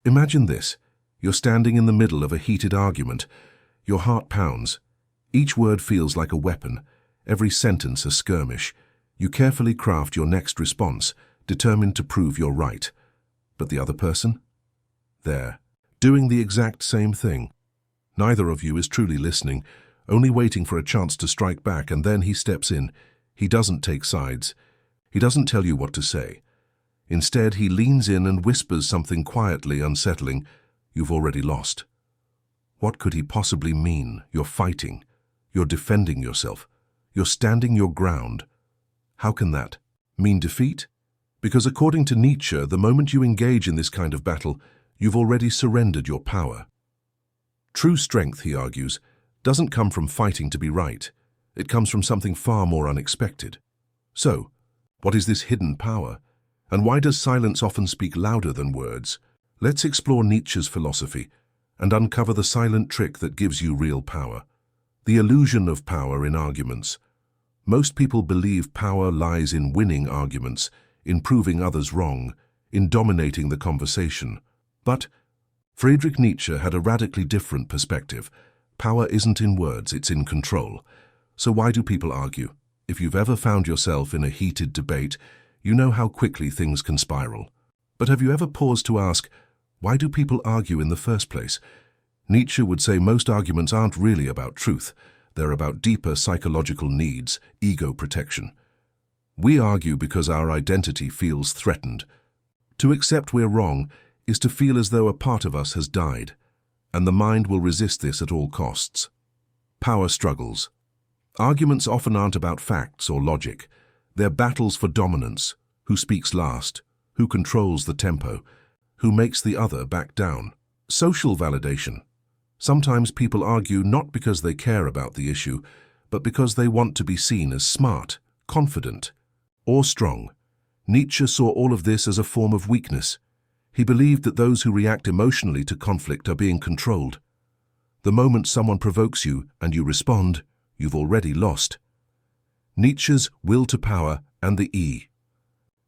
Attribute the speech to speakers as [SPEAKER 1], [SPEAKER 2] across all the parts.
[SPEAKER 1] Imagine this. You're standing in the middle of a heated argument. Your heart pounds. Each word feels like a weapon, every sentence a skirmish. You carefully craft your next response, determined to prove you're right. But the other person? There, doing the exact same thing. Neither of you is truly listening, only waiting for a chance to strike back, and then he steps in. He doesn't take sides. He doesn't tell you what to say. Instead, he leans in and whispers something quietly unsettling. You've already lost. What could he possibly mean? You're fighting. You're defending yourself. You're standing your ground. How can that mean defeat? Because according to Nietzsche, the moment you engage in this kind of battle, you've already surrendered your power. True strength, he argues, doesn't come from fighting to be right. It comes from something far more unexpected. So, what is this hidden power? And why does silence often speak louder than words? Let's explore Nietzsche's philosophy and uncover the silent trick that gives you real power. The illusion of power in arguments. Most people believe power lies in winning arguments, in proving others wrong, in dominating the conversation. But Friedrich Nietzsche had a radically different perspective. Power isn't in words, it's in control. So why do people argue? If you've ever found yourself in a heated debate, you know how quickly things can spiral. But have you ever paused to ask, why do people argue in the first place? Nietzsche would say most arguments aren't really about truth. They're about deeper psychological needs, ego protection. We argue because our identity feels threatened. To accept we're wrong is to feel as though a part of us has died, and the mind will resist this at all costs. Power struggles. Arguments often aren't about facts or logic. They're battles for dominance. Who speaks last? Who controls the tempo? Who makes the other back down? Social validation. Sometimes people argue not because they care about the issue, but because they want to be seen as smart, confident, or strong. Nietzsche saw all of this as a form of weakness. He believed that those who react emotionally to conflict are being controlled. The moment someone provokes you and you respond, you've already lost. Nietzsche's will to power and the E.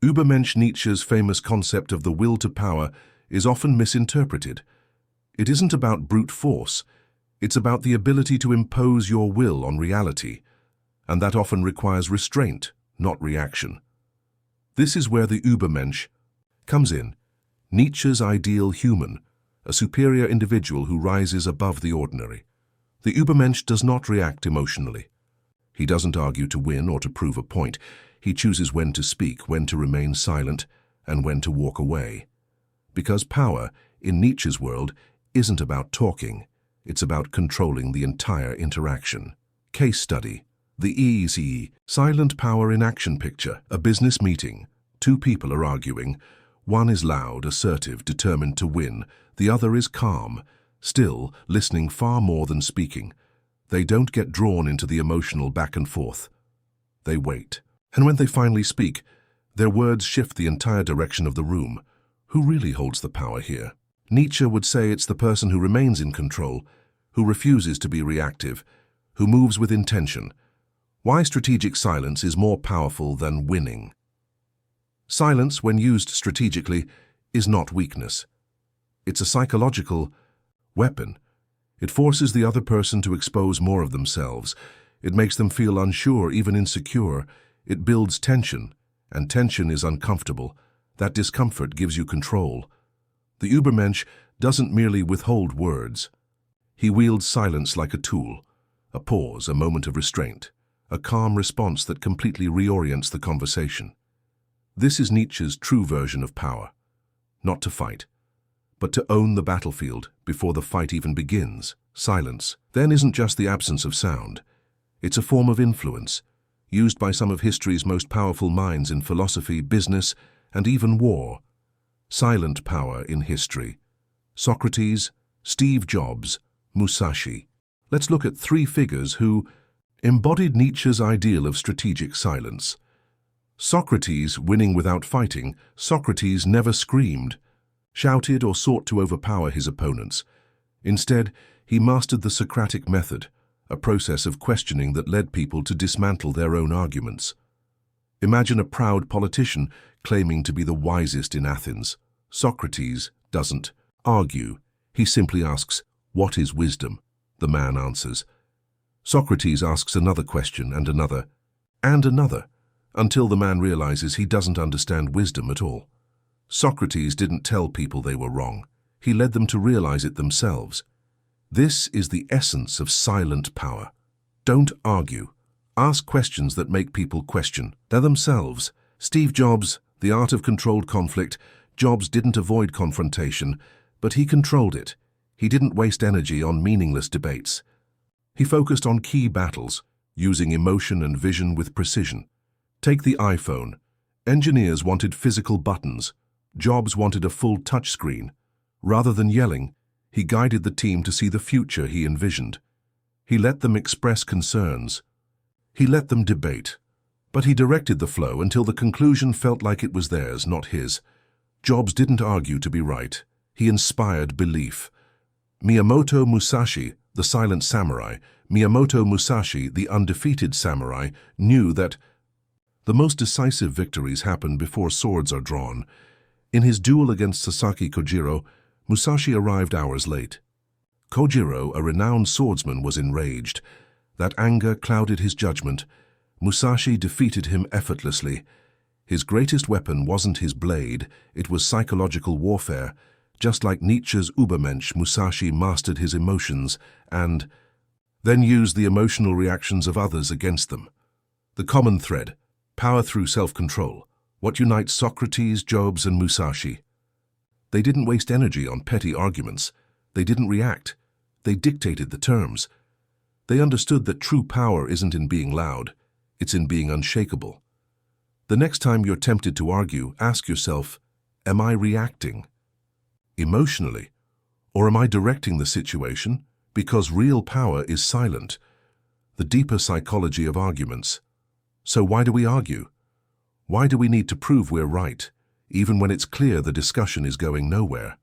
[SPEAKER 1] Übermensch. Nietzsche's famous concept of the will to power is often misinterpreted. It isn't about brute force. It's about the ability to impose your will on reality, and that often requires restraint, not reaction. This is where the Übermensch comes in. Nietzsche's ideal human, a superior individual who rises above the ordinary. The Übermensch does not react emotionally. He doesn't argue to win or to prove a point. He chooses when to speak, when to remain silent, and when to walk away. Because power, in Nietzsche's world, isn't about talking. It's about controlling the entire interaction. Case study. The easy, silent power in action picture. A business meeting. Two people are arguing. One is loud, assertive, determined to win. The other is calm, still, listening far more than speaking. They don't get drawn into the emotional back and forth. They wait. And when they finally speak, their words shift the entire direction of the room. Who really holds the power here? Nietzsche would say it's the person who remains in control, who refuses to be reactive, who moves with intention. Why strategic silence is more powerful than winning. Silence, when used strategically, is not weakness. It's a psychological weapon. It forces the other person to expose more of themselves. It makes them feel unsure, even insecure. It builds tension, and tension is uncomfortable. That discomfort gives you control. The Übermensch doesn't merely withhold words. He wields silence like a tool, a pause, a moment of restraint, a calm response that completely reorients the conversation. This is Nietzsche's true version of power. Not to fight, but to own the battlefield before the fight even begins. Silence, then, isn't just the absence of sound. It's a form of influence, used by some of history's most powerful minds in philosophy, business, and even war. Silent power in history. Socrates, Steve Jobs, Musashi. Let's look at three figures who embodied Nietzsche's ideal of strategic silence. Socrates, winning without fighting. Socrates never screamed, shouted, or sought to overpower his opponents. Instead, he mastered the Socratic method, a process of questioning that led people to dismantle their own arguments. Imagine a proud politician claiming to be the wisest in Athens. Socrates doesn't argue. He simply asks, "What is wisdom?" The man answers. Socrates asks another question and another, until the man realizes he doesn't understand wisdom at all. Socrates didn't tell people they were wrong. He led them to realize it themselves. This is the essence of silent power. Don't argue. Ask questions that make people question their themselves. Steve Jobs, The Art of Controlled Conflict. Jobs didn't avoid confrontation, but he controlled it. He didn't waste energy on meaningless debates. He focused on key battles, using emotion and vision with precision. Take the iPhone. Engineers wanted physical buttons. Jobs wanted a full touchscreen. Rather than yelling, he guided the team to see the future he envisioned. He let them express concerns. He let them debate. But he directed the flow until the conclusion felt like it was theirs, not his. Jobs didn't argue to be right. He inspired belief. Miyamoto Mousashi, the silent samurai, Miyamoto Mousashi, the undefeated samurai, knew that the most decisive victories happen before swords are drawn. In his duel against Sasaki Kojiro, Musashi arrived hours late. Kojiro, a renowned swordsman, was enraged. That anger clouded his judgment. Musashi defeated him effortlessly. His greatest weapon wasn't his blade, it was psychological warfare. Just like Nietzsche's Übermensch, Musashi mastered his emotions and then used the emotional reactions of others against them. The common thread, power through self-control, what unites Socrates, Jobs, and Musashi. They didn't waste energy on petty arguments. They didn't react. They dictated the terms. They understood that true power isn't in being loud, it's in being unshakable. The next time you're tempted to argue, ask yourself, am I reacting emotionally, or am I directing the situation? Because real power is silent, the deeper psychology of arguments. So why do we argue? Why do we need to prove we're right, even when it's clear the discussion is going nowhere?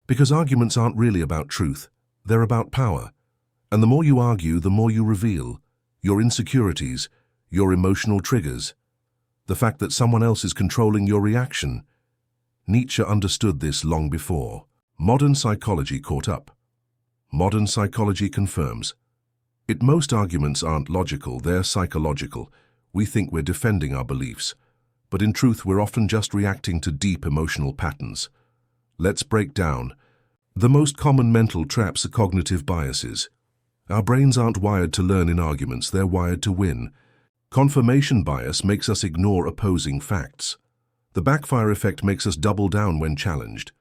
[SPEAKER 1] Because arguments aren't really about truth, they're about power. And the more you argue, the more you reveal your insecurities, your emotional triggers, the fact that someone else is controlling your reaction. Nietzsche understood this long before. Modern psychology caught up. Modern psychology confirms. Most arguments aren't logical, they're psychological. We think we're defending our beliefs, but in truth we're often just reacting to deep emotional patterns. Let's break down. The most common mental traps are cognitive biases. Our brains aren't wired to learn in arguments, they're wired to win. Confirmation bias makes us ignore opposing facts. The backfire effect makes us double down when challenged.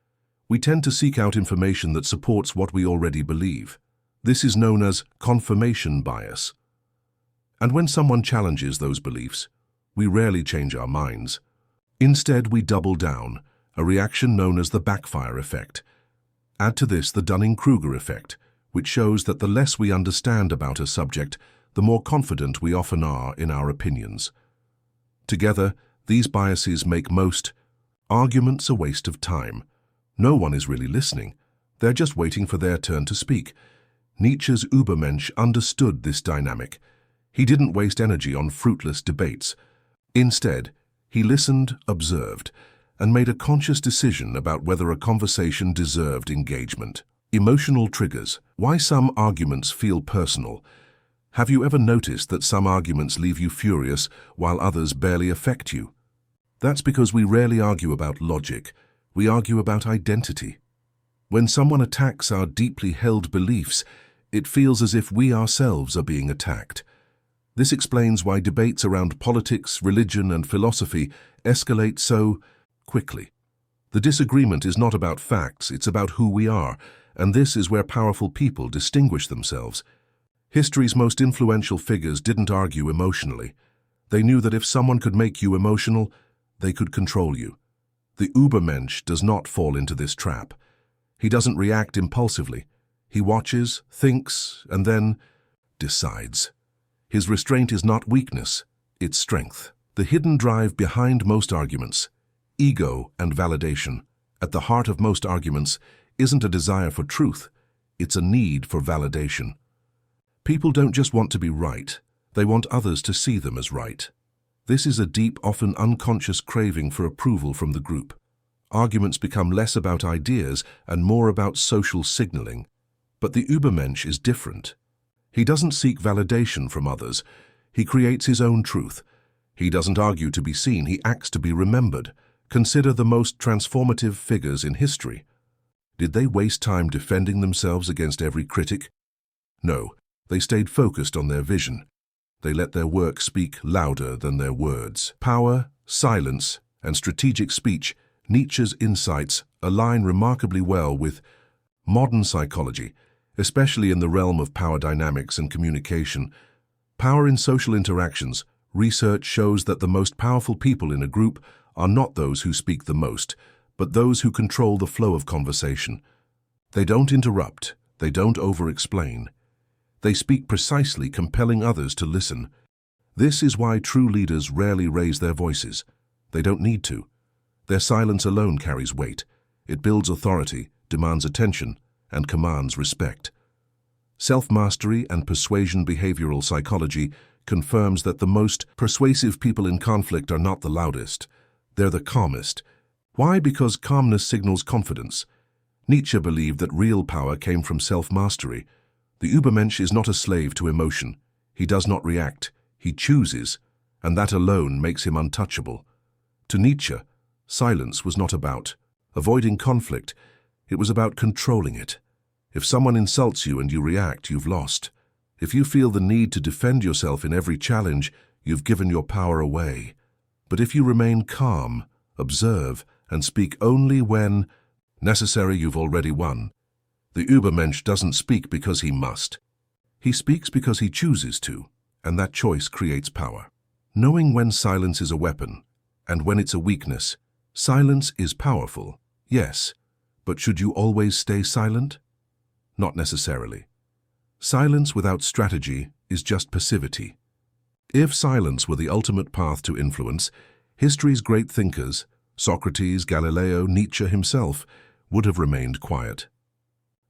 [SPEAKER 1] We tend to seek out information that supports what we already believe. This is known as confirmation bias. And when someone challenges those beliefs, we rarely change our minds. Instead, we double down, a reaction known as the backfire effect. Add to this the Dunning-Kruger effect, which shows that the less we understand about a subject, the more confident we often are in our opinions. Together, these biases make most arguments a waste of time. No one is really listening. They're just waiting for their turn to speak. Nietzsche's Übermensch understood this dynamic. He didn't waste energy on fruitless debates. Instead, he listened, observed, and made a conscious decision about whether a conversation deserved engagement. Emotional triggers. Why some arguments feel personal. Have you ever noticed that some arguments leave you furious while others barely affect you? That's because we rarely argue about logic. We argue about identity. When someone attacks our deeply held beliefs, it feels as if we ourselves are being attacked. This explains why debates around politics, religion, and philosophy escalate so quickly. The disagreement is not about facts, it's about who we are, and this is where powerful people distinguish themselves. History's most influential figures didn't argue emotionally. They knew that if someone could make you emotional, they could control you. The Übermensch does not fall into this trap. He doesn't react impulsively. He watches, thinks, and then decides. His restraint is not weakness, it's strength. The hidden drive behind most arguments, ego and validation. At the heart of most arguments isn't a desire for truth, it's a need for validation. People don't just want to be right, they want others to see them as right. This is a deep, often unconscious craving for approval from the group. Arguments become less about ideas and more about social signaling. But the Übermensch is different. He doesn't seek validation from others. He creates his own truth. He doesn't argue to be seen, he acts to be remembered. Consider the most transformative figures in history. Did they waste time defending themselves against every critic? No, they stayed focused on their vision. They let their work speak louder than their words. Power, silence, and strategic speech, Nietzsche's insights align remarkably well with modern psychology, especially in the realm of power dynamics and communication. Power in social interactions. Research shows that the most powerful people in a group are not those who speak the most, but those who control the flow of conversation. They don't interrupt, they don't over-explain. They speak precisely, compelling others to listen. This is why true leaders rarely raise their voices. They don't need to. Their silence alone carries weight. It builds authority, demands attention, and commands respect. Self-mastery and persuasion behavioral psychology confirms that the most persuasive people in conflict are not the loudest. They're the calmest. Why? Because calmness signals confidence. Nietzsche believed that real power came from self-mastery. The Übermensch is not a slave to emotion. He does not react. He chooses, and that alone makes him untouchable. To Nietzsche, silence was not about avoiding conflict. It was about controlling it. If someone insults you and you react, you've lost. If you feel the need to defend yourself in every challenge, you've given your power away. But if you remain calm, observe, and speak only when necessary, you've already won. The Übermensch doesn't speak because he must. He speaks because he chooses to, and that choice creates power. Knowing when silence is a weapon, and when it's a weakness. Silence is powerful, yes, but should you always stay silent? Not necessarily. Silence without strategy is just passivity. If silence were the ultimate path to influence, history's great thinkers, Socrates, Galileo, Nietzsche himself, would have remained quiet.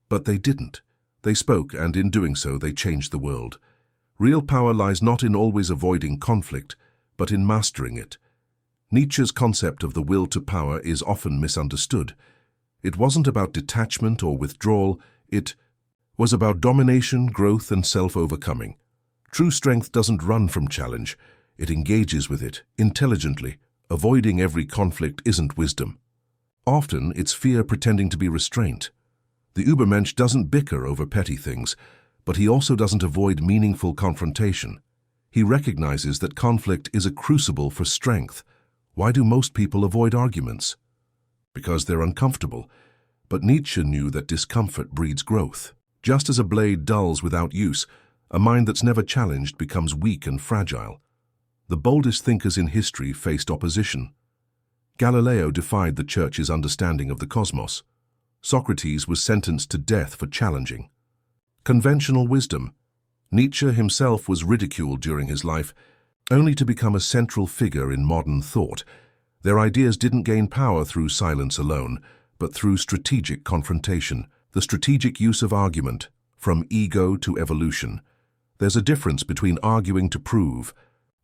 [SPEAKER 1] But they didn't. They spoke, and in doing so, they changed the world. Real power lies not in always avoiding conflict, but in mastering it. Nietzsche's concept of the will to power is often misunderstood. It wasn't about detachment or withdrawal, it was about domination, growth, and self-overcoming. True strength doesn't run from challenge, it engages with it, intelligently. Avoiding every conflict isn't wisdom. Often, it's fear pretending to be restraint. The Übermensch doesn't bicker over petty things, but he also doesn't avoid meaningful confrontation. He recognizes that conflict is a crucible for strength. Why do most people avoid arguments? Because they're uncomfortable. But Nietzsche knew that discomfort breeds growth. Just as a blade dulls without use, a mind that's never challenged becomes weak and fragile. The boldest thinkers in history faced opposition. Galileo defied the Church's understanding of the cosmos. Socrates was sentenced to death for challenging. Conventional wisdom. Nietzsche himself was ridiculed during his life, only to become a central figure in modern thought. Their ideas didn't gain power through silence alone, but through strategic confrontation, the strategic use of argument, from ego to evolution. There's a difference between arguing to prove,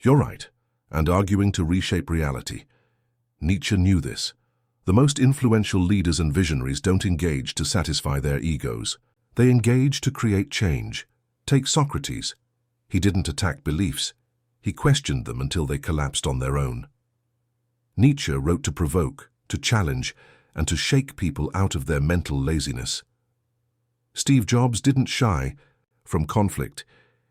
[SPEAKER 1] "You're right," and arguing to reshape reality. Nietzsche knew this. The most influential leaders and visionaries don't engage to satisfy their egos. They engage to create change. Take Socrates. He didn't attack beliefs. He questioned them until they collapsed on their own. Nietzsche wrote to provoke, to challenge, and to shake people out of their mental laziness. Steve Jobs didn't shy from conflict.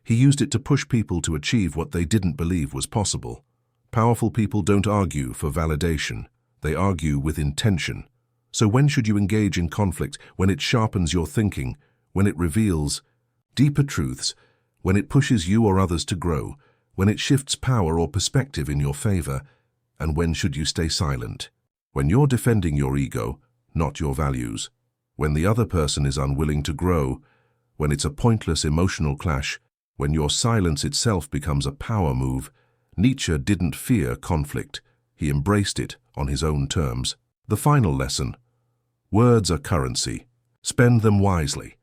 [SPEAKER 1] He used it to push people to achieve what they didn't believe was possible. Powerful people don't argue for validation. They argue with intention. So when should you engage in conflict? When it sharpens your thinking, when it reveals deeper truths, when it pushes you or others to grow, when it shifts power or perspective in your favor, and when should you stay silent? When you're defending your ego, not your values. When the other person is unwilling to grow, when it's a pointless emotional clash, when your silence itself becomes a power move. Nietzsche didn't fear conflict. He embraced it on his own terms. The final lesson. Words are currency. Spend them wisely.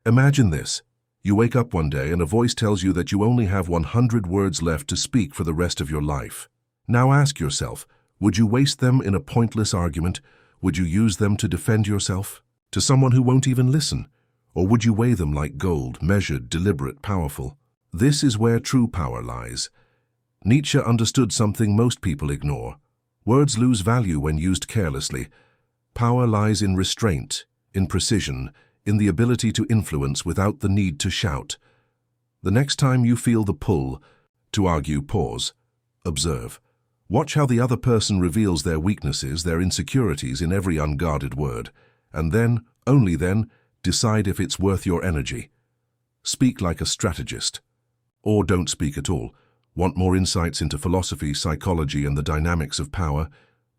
[SPEAKER 1] Imagine this. You wake up one day and a voice tells you that you only have 100 words left to speak for the rest of your life. Now ask yourself, would you waste them in a pointless argument? Would you use them to defend yourself? To someone who won't even listen? Or would you weigh them like gold, measured, deliberate, powerful? This is where true power lies. Nietzsche understood something most people ignore. Words lose value when used carelessly. Power lies in restraint, in precision, in the ability to influence without the need to shout. The next time you feel the pull to argue, pause. Observe. Watch how the other person reveals their weaknesses, their insecurities in every unguarded word, and then, only then, decide if it's worth your energy. Speak like a strategist. Or don't speak at all. Want more insights into philosophy, psychology, and the dynamics of power?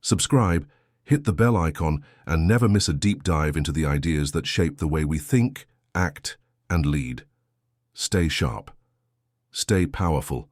[SPEAKER 1] Subscribe, hit the bell icon, and never miss a deep dive into the ideas that shape the way we think, act, and lead. Stay sharp. Stay powerful.